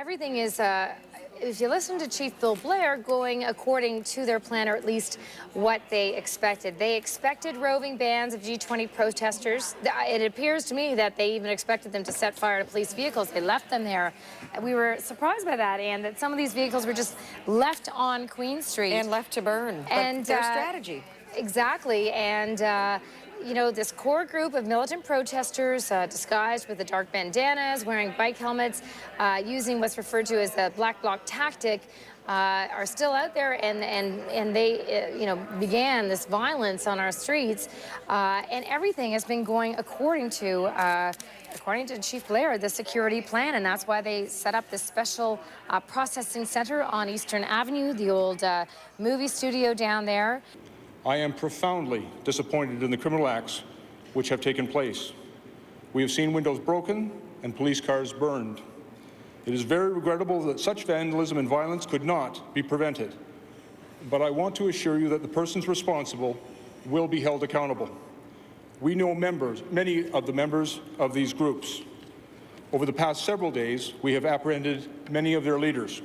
everything is, if you listen to Chief Bill Blair, going according to their plan, or at least what they expected. They expected roving bands of G20 protesters. It appears to me that they even expected them to set fire to police vehicles. They left them there. We were surprised by that, and that some of these vehicles were just left on Queen Street. And left to burn. And their strategy. Exactly. And you know, this core group of militant protesters disguised with the dark bandanas, wearing bike helmets, using what's referred to as the black bloc tactic, are still out there, and they, you know, began this violence on our streets, and everything has been going according to Chief Blair, the security plan, and that's why they set up this special processing center on Eastern Avenue, the old movie studio down there. I am profoundly disappointed in the criminal acts which have taken place. We have seen windows broken and police cars burned. It is very regrettable that such vandalism and violence could not be prevented. But I want to assure you that the persons responsible will be held accountable. We know many of the members of these groups. Over the past several days, we have apprehended many of their leaders.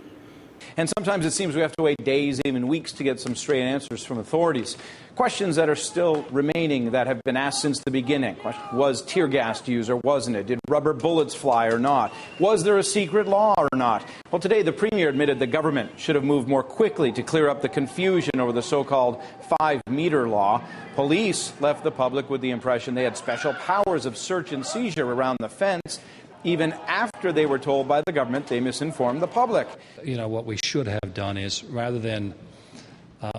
And sometimes it seems we have to wait days, even weeks, to get some straight answers from authorities. Questions that are still remaining that have been asked since the beginning. Was tear gas used or wasn't it? Did rubber bullets fly or not? Was there a secret law or not? Well, today the Premier admitted the government should have moved more quickly to clear up the confusion over the so-called 5-meter law. Police left the public with the impression they had special powers of search and seizure around the fence. Even after they were told by the government, they misinformed the public. You know, what we should have done is, rather than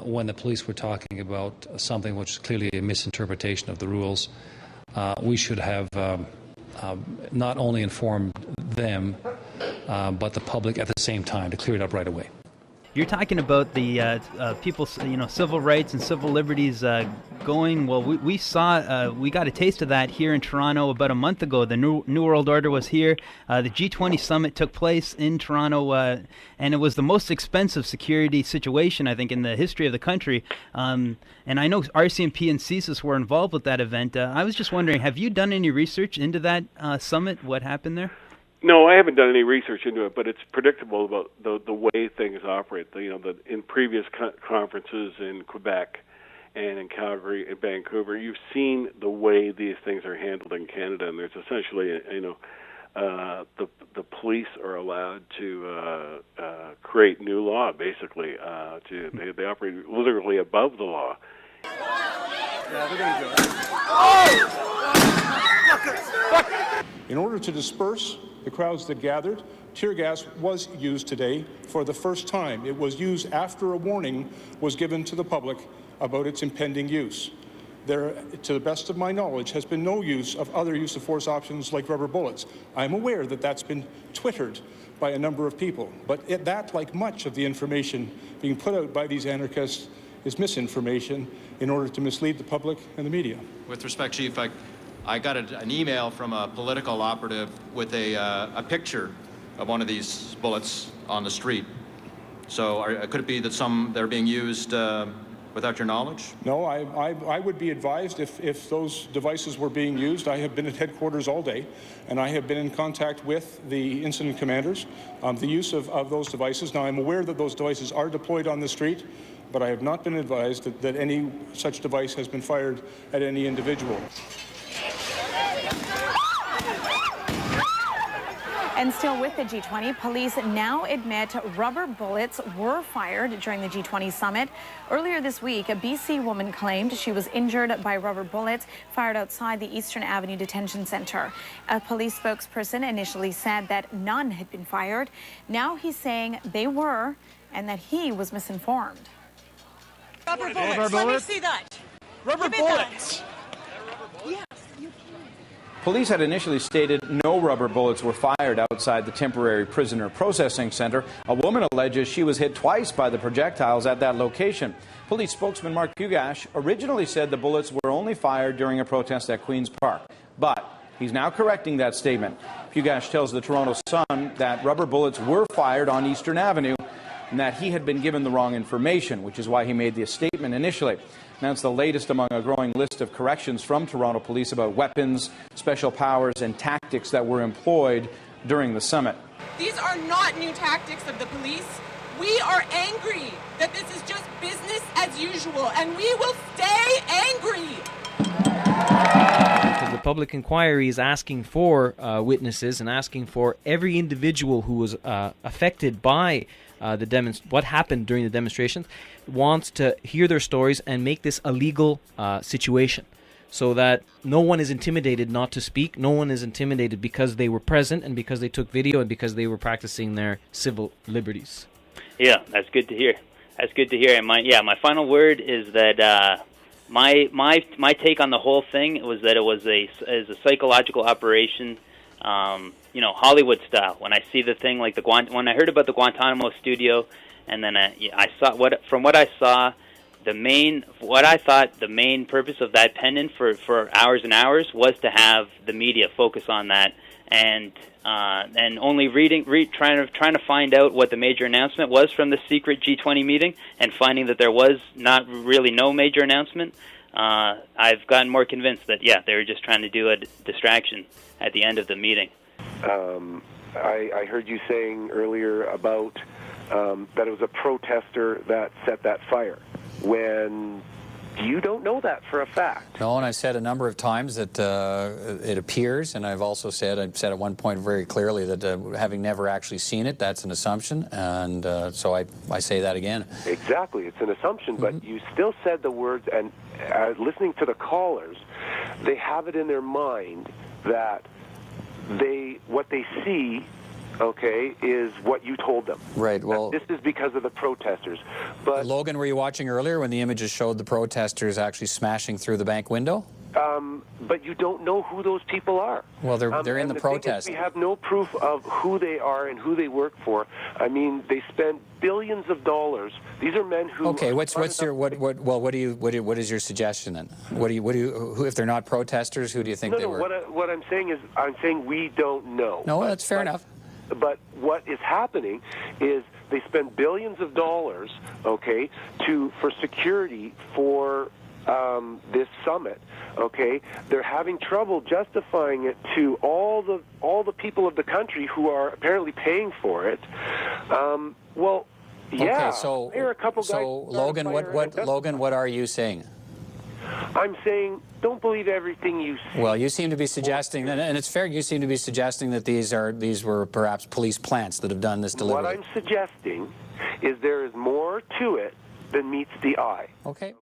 when the police were talking about something which is clearly a misinterpretation of the rules, we should have not only informed them, but the public at the same time to clear it up right away. You're talking about the people's, you know, civil rights and civil liberties going. Well, we saw, we got a taste of that here in Toronto about a month ago. The New World Order was here. The G20 summit took place in Toronto, and it was the most expensive security situation, I think, in the history of the country. And I know RCMP and CSIS were involved with that event. I was just wondering, have you done any research into that summit? What happened there? No, I haven't done any research into it, but it's predictable about the way things operate. In previous conferences in Quebec and in Calgary and Vancouver, you've seen the way these things are handled in Canada, and there's essentially, the police are allowed to create new law, basically. They operate literally above the law. Yeah, they're going to do it. In order to disperse the crowds that gathered, tear gas was used today for the first time. It was used after a warning was given to the public about its impending use. There, to the best of my knowledge, has been no use of other use of force options like rubber bullets. I'm aware that that's been twittered by a number of people, but that, like much of the information being put out by these anarchists, is misinformation in order to mislead the public and the media. With respect, Chief, I got an email from a political operative with a picture of one of these bullets on the street. So could it be that they're being used without your knowledge? No, I would be advised if those devices were being used. I have been at headquarters all day, and I have been in contact with the incident commanders, the use of those devices. Now, I'm aware that those devices are deployed on the street, but I have not been advised that any such device has been fired at any individual. And still with the G20, police now admit rubber bullets were fired during the G20 summit. Earlier this week, a BC woman claimed she was injured by rubber bullets fired outside the Eastern Avenue Detention Center. A police spokesperson initially said that none had been fired. Now he's saying they were, and that he was misinformed. Rubber bullets. Let me see that. Rubber bullets. Yes, you can. Police had initially stated no rubber bullets were fired outside the temporary prisoner processing center. A woman alleges she was hit twice by the projectiles at that location. Police spokesman Mark Pugash originally said the bullets were only fired during a protest at Queen's Park. But he's now correcting that statement. Pugash tells the Toronto Sun that rubber bullets were fired on Eastern Avenue and that he had been given the wrong information, which is why he made the statement initially. Now, it's the latest among a growing list of corrections from Toronto Police about weapons, special powers, and tactics that were employed during the summit. These are not new tactics of the police. We are angry that this is just business as usual, and we will stay angry. Because the public inquiry is asking for witnesses and asking for every individual who was affected by what happened during the demonstrations, wants to hear their stories and make this a legal situation, so that no one is intimidated not to speak, no one is intimidated because they were present and because they took video and because they were practicing their civil liberties. Yeah, that's good to hear. That's good to hear. And my final word is that my take on the whole thing was that it was a psychological operation, Hollywood style. When I see the thing like when I heard about the Guantanamo studio, and then I saw what I saw, what I thought the main purpose of that pendant for hours and hours was to have the media focus on that, and only trying to find out what the major announcement was from the secret G20 meeting, and finding that there was no major announcement. I've gotten more convinced that they were just trying to do a distraction at the end of the meeting. I heard you saying earlier about that it was a protester that set that fire, when you don't know that for a fact. No, and I've said a number of times that it appears, and I've said at one point very clearly that having never actually seen it, that's an assumption, and so I say that again. Exactly, it's an assumption, but you still said the words, and listening to the callers, they have it in their mind that what they see, is what you told them. Right, well... This is because of the protesters. But Logan, were you watching earlier when the images showed the protesters actually smashing through the bank window? But you don't know who those people are. Well, they're in the protest. We have no proof of who they are and who they work for. I mean, they spend billions of dollars. These are men who... Okay, what is your suggestion then? Who, if they're not protesters, who do you think they were? What I'm saying is, I'm saying we don't know. No, that's fair enough. But what is happening is they spend billions of dollars, for security for this summit. They're having trouble justifying it to all the people of the country who are apparently paying for it. Okay, so there are a couple guys. So Logan, what are you saying? I'm saying, don't believe everything you see. Well, you seem to be suggesting, and it's fair, you seem to be suggesting that these were perhaps police plants that have done this delivery. What I'm suggesting is there is more to it than meets the eye. Okay.